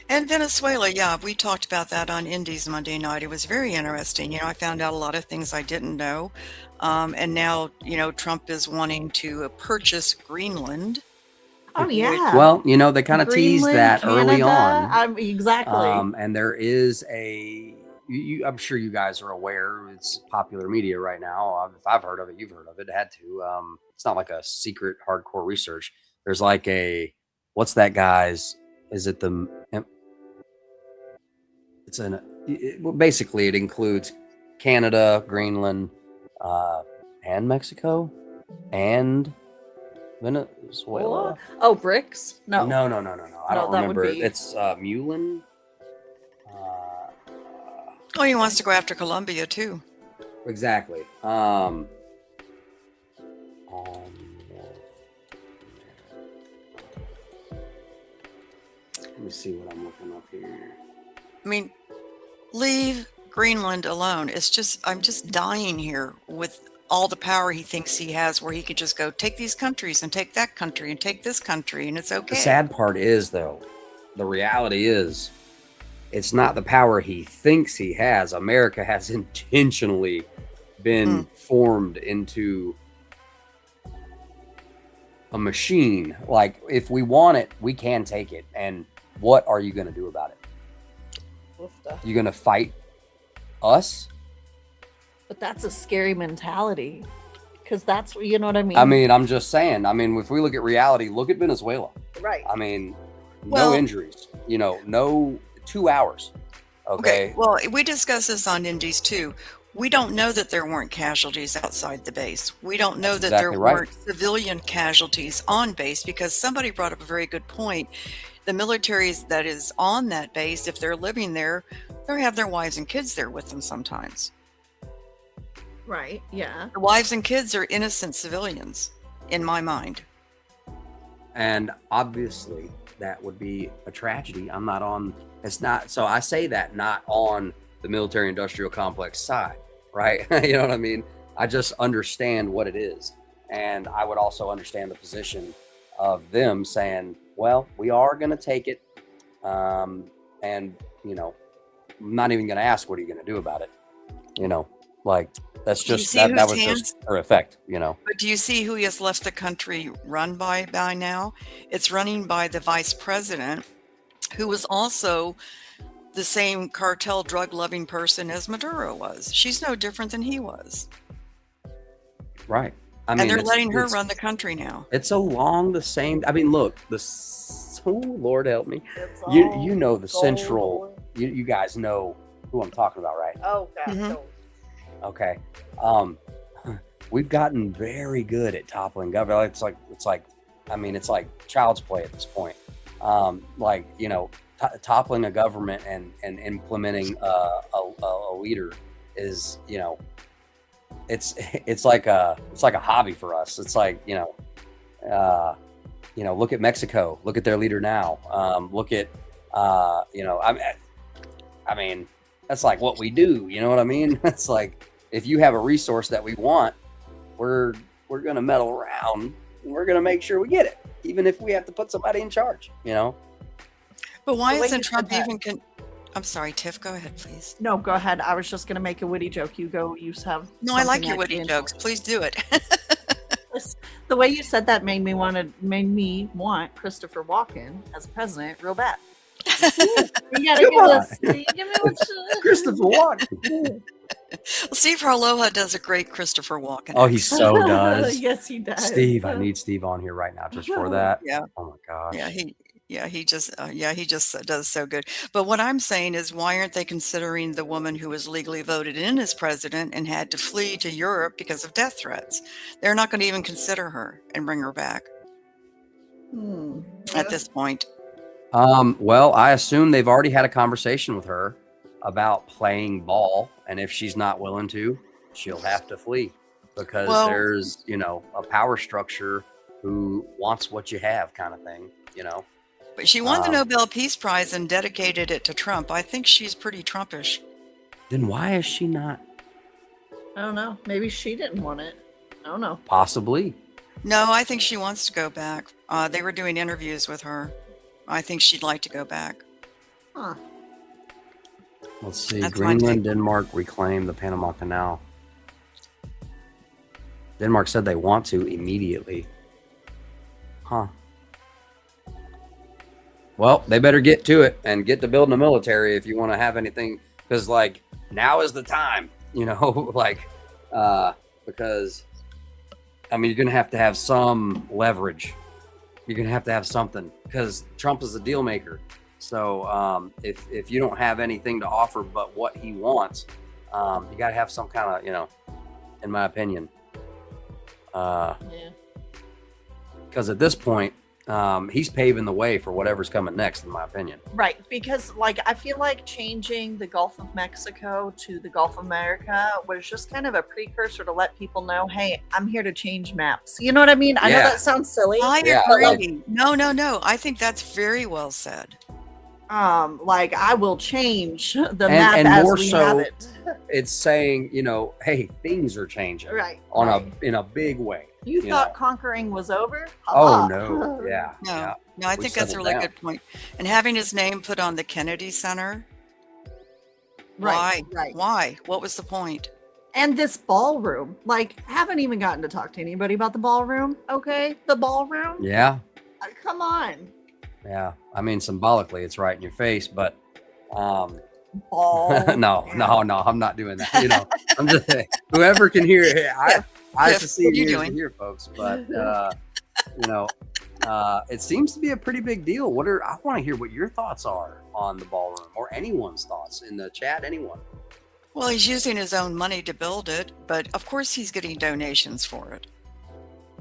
And Venezuela, yeah, we talked about that on Indies Monday night. It was very interesting. I found out a lot of things I didn't know. And now, Trump is wanting to purchase Greenland. Oh, yeah. Well, they kind of teased that early on. Exactly. And there is I'm sure you guys are aware, it's popular media right now. If I've heard of it, you've heard of it. It had to. It's not like a secret hardcore research. There's like what's that guy's? Is it the? Basically it includes Canada, Greenland, and Mexico, and Venezuela. Oh, BRICS? No. No. I don't remember. Would be... It's Mulin. Oh, he wants to go after Colombia too. Exactly. Let me see what I'm looking up here. Leave Greenland alone. I'm just dying here with all the power he thinks he has, where he could just go take these countries and take that country and take this country, and it's okay. The sad part is, though, the reality is, it's not the power he thinks he has. America has intentionally been formed into a machine. Like, if we want it, we can take it. And what are you going to do about it? You going to fight us? But that's a scary mentality, because that's, you know what I mean? I'm just saying. If we look at reality, look at Venezuela. Right. No injuries. No 2 hours. Okay. Well, we discussed this on Indies too. We don't know that there weren't casualties outside the base. We don't know that there weren't civilian casualties on base, because somebody brought up a very good point. The military that is on that base, if they're living there, they have their wives and kids there with them sometimes. Right. Yeah. The wives and kids are innocent civilians, in my mind. And obviously that would be a tragedy. So I say that not on the military industrial complex side, right? You know what I mean? I just understand what it is. And I would also understand the position of them saying, well, we are going to take it. And, I'm not even going to ask, what are you going to do about it? That's just, that was just her effect, But do you see who has left the country run by now? It's running by the vice president, who was also the same cartel drug-loving person as Maduro was. She's no different than he was. Right. And they're letting her run the country now. It's along the same. Look, Lord help me. You know the central. You guys know who I'm talking about, right? Oh, God. Mm-hmm. Okay. We've gotten very good at toppling government. It's like child's play at this point. toppling a government and implementing a leader is, it's like a hobby for us. It's like, look at Mexico, look at their leader now. Look at, I mean, that's like what we do. You know what I mean? It's like, if you have a resource that we want, we're going to meddle around and we're going to make sure we get it, even if we have to put somebody in charge, But why The way isn't you Trump said that- even? I'm sorry, Tiff. Go ahead, please. No, go ahead. I was just going to make a witty joke. You go. You have. No, I like something your witty actually jokes. Please do it. The way you said that made me want Christopher Walken as president real bad. You gotta Come give on. us. Give me what's Christopher Walken. Steve Harloha does a great Christopher Walken. Oh, he so does. Yes, he does. Steve, I need Steve on here right now just for that. Yeah. Oh my gosh. he just does so good. But what I'm saying is, why aren't they considering the woman who was legally voted in as president and had to flee to Europe because of death threats? They're not going to even consider her and bring her back at this point. Well, I assume they've already had a conversation with her about playing ball, and if she's not willing to, she'll have to flee because there's, a power structure who wants what you have, kind of thing, But she won the Nobel Peace Prize and dedicated it to Trump. I think she's pretty Trumpish. Then why is she not? I don't know. Maybe she didn't want it. I don't know. Possibly. No, I think she wants to go back. They were doing interviews with her. I think she'd like to go back. Huh. Let's see. That's my Greenland, take. Denmark reclaim the Panama Canal. Denmark said they want to immediately. Huh. Well, they better get to it and get to building a military if you want to have anything, because now is the time, because you're going to have some leverage. You're going to have something because Trump is a deal maker. So if you don't have anything to offer but what he wants, you got to have some kind of, in my opinion, because at this point, he's paving the way for whatever's coming next, in my opinion. Right, because I feel like changing the Gulf of Mexico to the Gulf of America was just kind of a precursor to let people know, hey, I'm here to change maps. You know what I mean? I know that sounds silly. I but agree. No. I think that's very well said. I will change the map and as more we so, have it. It's saying, hey, things are changing, Right. in a big way. You thought conquering was over? Oh no, yeah. No, I think that's a really good point. And having his name put on the Kennedy Center. Right. Why? What was the point? And this ballroom, haven't even gotten to talk to anybody about the ballroom. Okay, the ballroom. Yeah. Come on. Yeah. Symbolically, it's right in your face, but Ball. no, I'm not doing that. I'm just whoever can hear it. I Tiff, to see what are you you doing? here, folks, but it seems to be a pretty big deal. I want to hear what your thoughts are on the ballroom, or anyone's thoughts in the chat. Anyone? Well, he's using his own money to build it, but of course he's getting donations for it.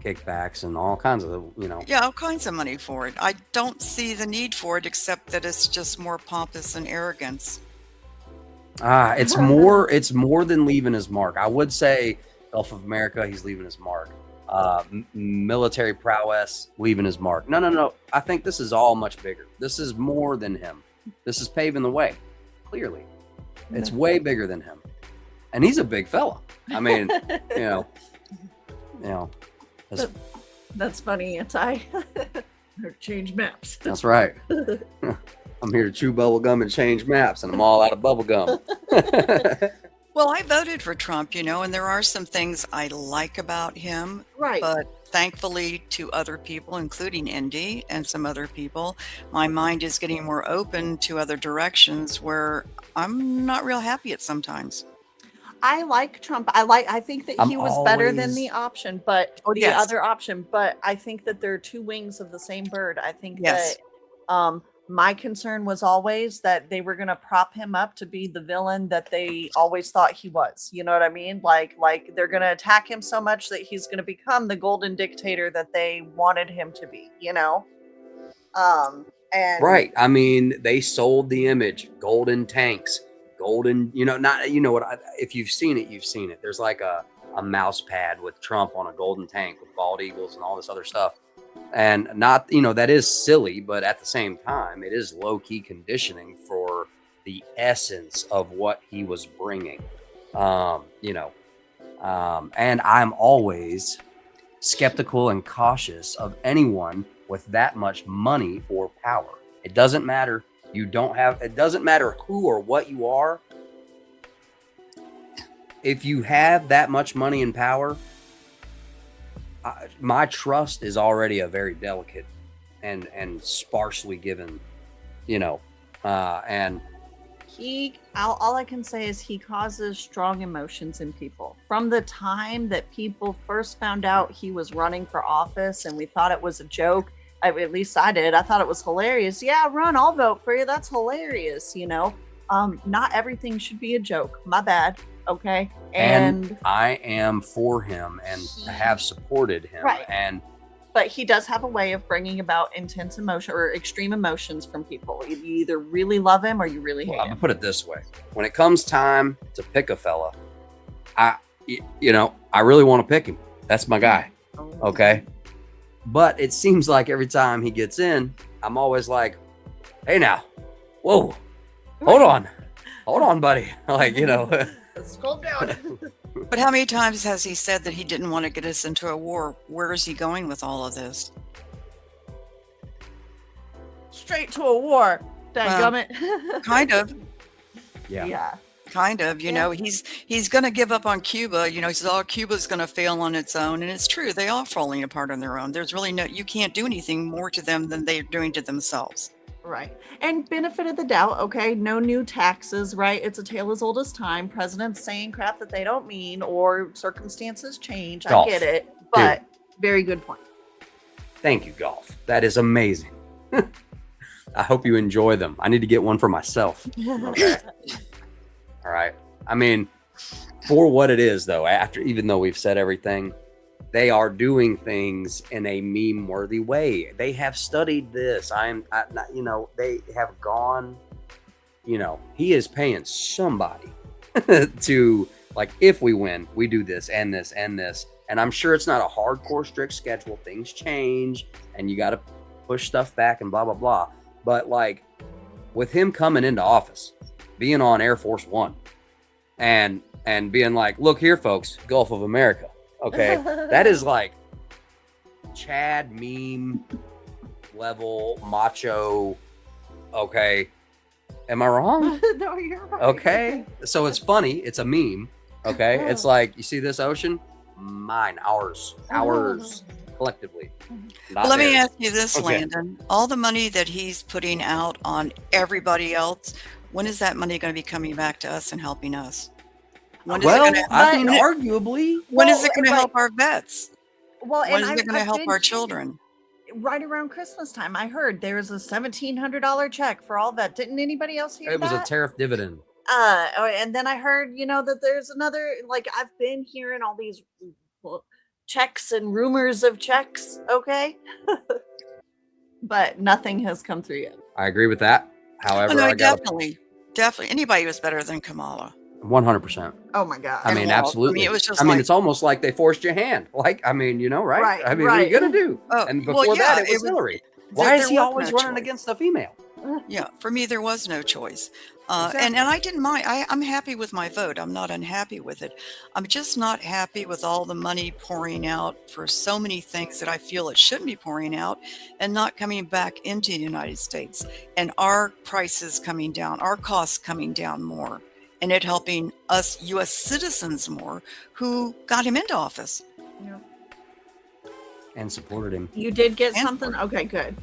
Kickbacks and all kinds of, Yeah, all kinds of money for it. I don't see the need for it, except that it's just more pompous and arrogance. It's more than leaving his mark. I would say Gulf of America, he's leaving his mark. Military prowess, leaving his mark. No. I think this is all much bigger. This is more than him. This is paving the way. Clearly, it's way bigger than him, and he's a big fella. That's funny. Change maps. That's right. I'm here to chew bubble gum and change maps, and I'm all out of bubble gum. Well, I voted for Trump, and there are some things I like about him. Right. But thankfully to other people, including Indy and some other people, my mind is getting more open to other directions where I'm not real happy at sometimes. I like Trump. I think that he was better than the option, or the other option, but I think that they're two wings of the same bird. I think that my concern was always that they were going to prop him up to be the villain that they always thought he was. You know what I mean? Like they're going to attack him so much that he's going to become the golden dictator that they wanted him to be, And Right. I mean, they sold the image, golden tanks, golden, not, if you've seen it, you've seen it. There's like a mouse pad with Trump on a golden tank with bald eagles and all this other stuff. And not, that is silly, but at the same time, it is low key conditioning for the essence of what he was bringing. And I'm always skeptical and cautious of anyone with that much money or power. It doesn't matter. It doesn't matter who or what you are. If you have that much money and power, my trust is already a very delicate and sparsely given, and all I can say is he causes strong emotions in people. From the time that people first found out he was running for office and we thought it was a joke, at least I did. I thought it was hilarious. Yeah, run, I'll vote for you. That's hilarious, Not everything should be a joke. My bad. Okay. And I am for him and have supported him. Right. But he does have a way of bringing about intense emotion or extreme emotions from people. You either really love him or you really hate I'm him. gonna put it this way: when it comes time to pick a fella, I really want to pick him. That's my guy. Okay. But it seems like every time he gets in, I'm always like, "Hey, now, whoa, hold on, buddy." Let's calm down. But how many times has he said that he didn't want to get us into a war? Where is he going with all of this? Straight to a war. Dadgummit. Kind of. Yeah. Kind of, he's going to give up on Cuba. He says, "Oh, Cuba's going to fail on its own," and it's true. They are falling apart on their own. There's really you can't do anything more to them than they're doing to themselves. Right. And benefit of the doubt, okay, no new taxes, right? It's a tale as old as time. Presidents saying crap that they don't mean or circumstances change. Golf. I get it, but very good point. Thank you, Golf. That is amazing. I hope you enjoy them. I need to get one for myself. Okay. All right. I mean, for what it is, though, even though we've said everything, they are doing things in a meme-worthy way. They have studied this. They have gone. He is paying somebody to, like, if we win, we do this and this and this. And I'm sure it's not a hardcore, strict schedule. Things change, and you got to push stuff back and blah blah blah. But like, with him coming into office, being on Air Force One, and being like, "Look here, folks, Gulf of America." Okay, that is like Chad meme level macho. Okay, am I wrong? No, you're right. Okay, so it's funny. It's a meme. Okay, it's like, you see this ocean? Mine, ours collectively. Let me ask you this, Landon. All the money that he's putting out on everybody else, when is that money going to be coming back to us and helping us? Arguably. When is it going to help our vets? Well, when is it going to help our children? Right around Christmas time, I heard there was a $1,700 check for all that. Didn't anybody else hear that? It was a tariff dividend. And then I heard, that there's another, like, I've been hearing all these checks and rumors of checks, okay? But nothing has come through yet. I agree with that. However, definitely. Anybody was better than Kamala. 100%. Oh my God. I mean, absolutely. It was just it's almost like they forced your hand. Like, right? Right, I mean, what are you going to do? Oh, and before that, it was Hillary. Why is he always running choice. against the female? Yeah, for me, there was no choice. Exactly. And I didn't mind. I'm happy with my vote. I'm not unhappy with it. I'm just not happy with all the money pouring out for so many things that I feel it shouldn't be pouring out and not coming back into the United States. And our prices coming down, our costs coming down more, and it helping us U.S. citizens more who got him into office. Yeah. And supported him. You did get something? Okay, good.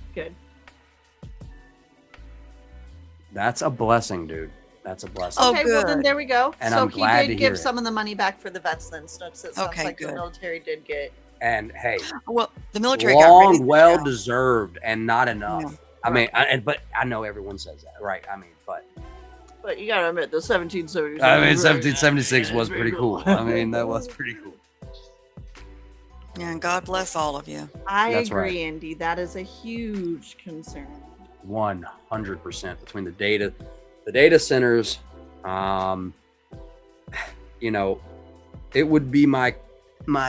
That's a blessing, dude. That's a blessing. Oh, okay, good. well then there we go. And so I'm glad he to did hear give it. some of the money back for the vets then. So it sounds Okay, like good. the military did get. And hey, Well, the military got raised well now. deserved and not enough. Yeah. I mean, but I know everyone says that, right? I mean, But you gotta admit, the 1776. 1776 was pretty cool. I mean, that was pretty cool. Yeah, and God bless all of you. I That's agree, right. Andy. That is a huge concern. 100% between the data centers. You know, it would be my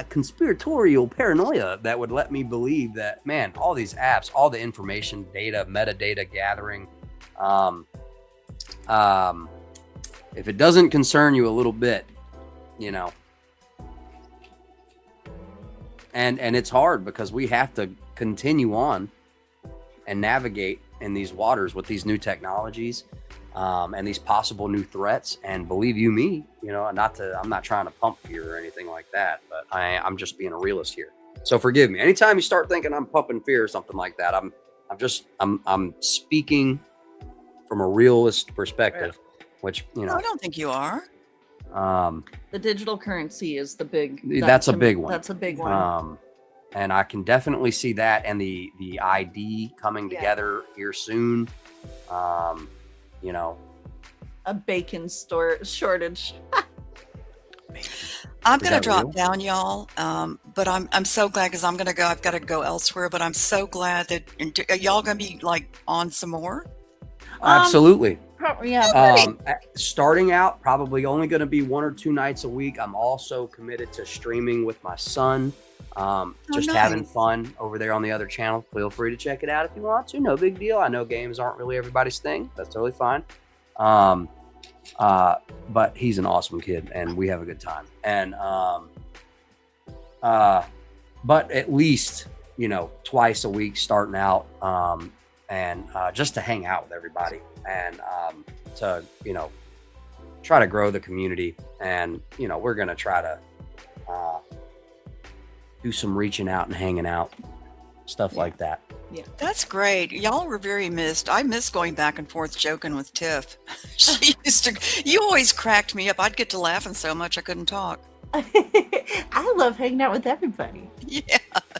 conspiratorial paranoia that would let me believe that, man, all these apps, all the information, data, metadata gathering, if it doesn't concern you a little bit, you know, and it's hard because we have to continue on and navigate in these waters with these new technologies, and these possible new threats. And believe you me, you know, I'm not trying to pump fear or anything like that, but I'm just being a realist here. So forgive me. Anytime you start thinking I'm pumping fear or something like that, I'm speaking from a realist perspective, which, you know, I don't think you are. The digital currency is the big. That's a big one. That's a big one. And I can definitely see that, and the ID coming together here soon. You know, a bacon shortage. I'm going to drop down, y'all. But I'm so glad, because I've got to go elsewhere, but I'm so glad that are y'all going to be like on some more? Absolutely. Yeah. Starting out, probably only going to be 1 or 2 nights a week. I'm also committed to streaming with my son. Just having fun over there on the other channel. Feel free to check it out if you want to. No big deal. I know games aren't really everybody's thing. That's totally fine. But he's an awesome kid, and we have a good time. And but at least, you know, twice a week starting out, and just to hang out with everybody, and to, you know, try to grow the community. And, you know, we're gonna try to do some reaching out and hanging out, stuff like that. Yeah, that's great. Y'all were very missed. I miss going back and forth joking with Tiff. You always cracked me up. I'd get to laughing so much I couldn't talk. I love hanging out with everybody. Yeah.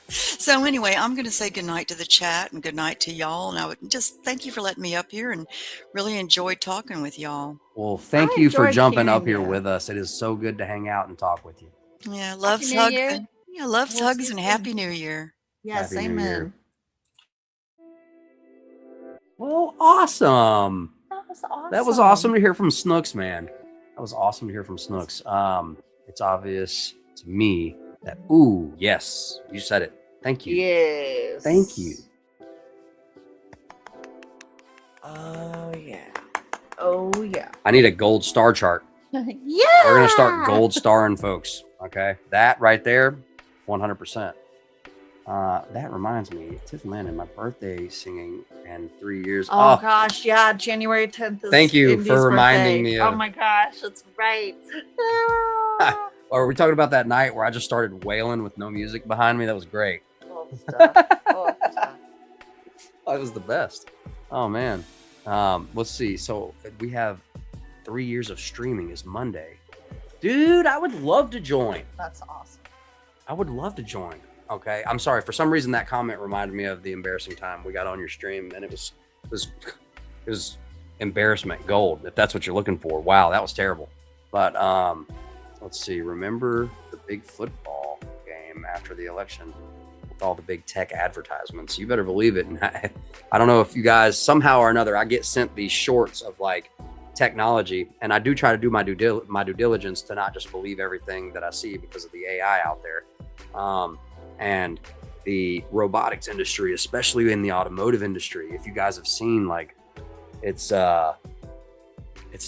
So anyway, I'm going to say goodnight to the chat and goodnight to y'all. And I would just thank you for letting me up here, and really enjoyed talking with y'all. Well, thank you for jumping up here with us. It is so good to hang out and talk with you. Yeah, loves, hugs. Yeah, loves, hugs, and Happy New Year. Yes, amen. Well, awesome. That was awesome to hear from Snooks, man. That was awesome to hear from Snooks. It's obvious to me that, ooh, yes, you said it. Thank you. Yes. Thank you. Oh, yeah. Oh, yeah. I need a gold star chart. Yeah. We're going to start gold starring folks. Okay. That right there, 100%. That reminds me, Tiff Lennon, my birthday singing, and 3 years. Oh gosh, yeah, January 10th is thank you Indy's for reminding birthday. me. Oh my gosh, that's right. Or are we talking about that night where I just started wailing with no music behind me? That was great. Oh, stuff. Oh, stuff. That was the best. Oh man. Let's see. So we have 3 years of streaming is Monday. Dude, I would love to join. That's awesome. I would love to join. Okay. I'm sorry. For some reason, that comment reminded me of the embarrassing time we got on your stream, and it was embarrassment gold, if that's what you're looking for. Wow, that was terrible. But let's see. Remember the big football game after the election with all the big tech advertisements? You better believe it. And I don't know if you guys, somehow or another, I get sent these shorts of like technology, and I do try to do my due diligence to not just believe everything that I see because of the AI out there. And the robotics industry, especially in the automotive industry, if you guys have seen, like, it's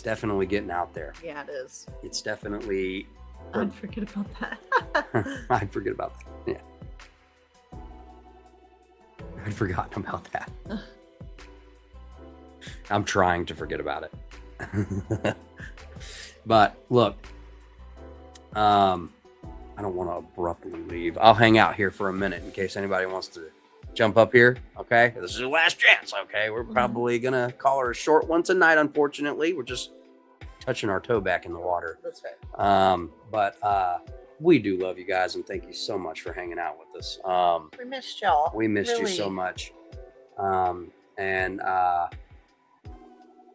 definitely getting out there. Yeah, it is. It's definitely. I'd forget about that. I'd forget about that. Yeah. I'd forgotten about that. I'm trying to forget about it. But look, I don't want to abruptly leave. I'll hang out here for a minute in case anybody wants to jump up here. Okay. This is your last chance. Okay. We're probably going to call her a short one tonight. Unfortunately, we're just touching our toe back in the water. That's right. But we do love you guys, and thank you so much for hanging out with us. We missed y'all. We missed you so much. And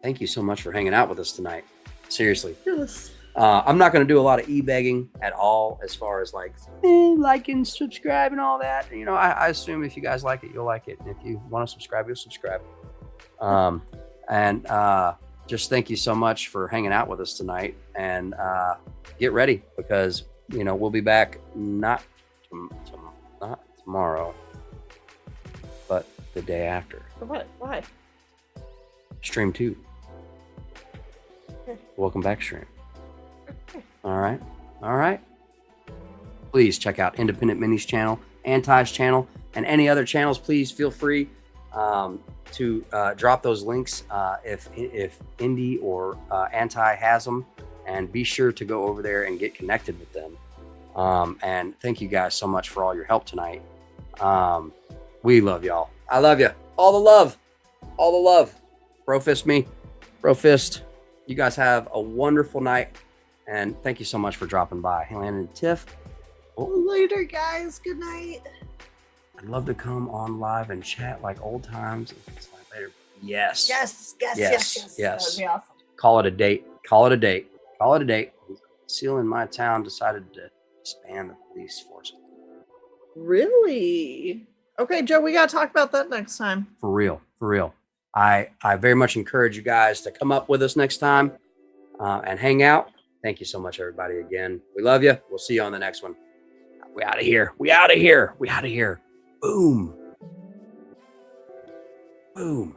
thank you so much for hanging out with us tonight. Seriously. Yes. I'm not going to do a lot of e-begging at all, as far as like and subscribe and all that. You know, I assume if you guys like it, you'll like it. And if you want to subscribe, you'll subscribe. And just thank you so much for hanging out with us tonight. And get ready, because we'll be back not tomorrow, but the day after. For what? Why? Stream 2. Okay. Welcome back, stream. All right. Please check out Independent Minis channel, Anti's channel, and any other channels. Please feel free to drop those links if Indy or Anti has them, and be sure to go over there and get connected with them. And thank you guys so much for all your help tonight. We love y'all. I love you. All the love. Bro fist me. Bro fist. You guys have a wonderful night. And thank you so much for dropping by. Hey, Landon and Tiff. Later, guys. Good night. I'd love to come on live and chat like old times. Later. Yes. Yes. That would be awesome. Call it a date. Seal in my town decided to expand the police force. Really? Okay, Joe, we got to talk about that next time. For real. I very much encourage you guys to come up with us next time and hang out. Thank you so much, everybody, again. We love you. We'll see you on the next one. We out of here. Boom.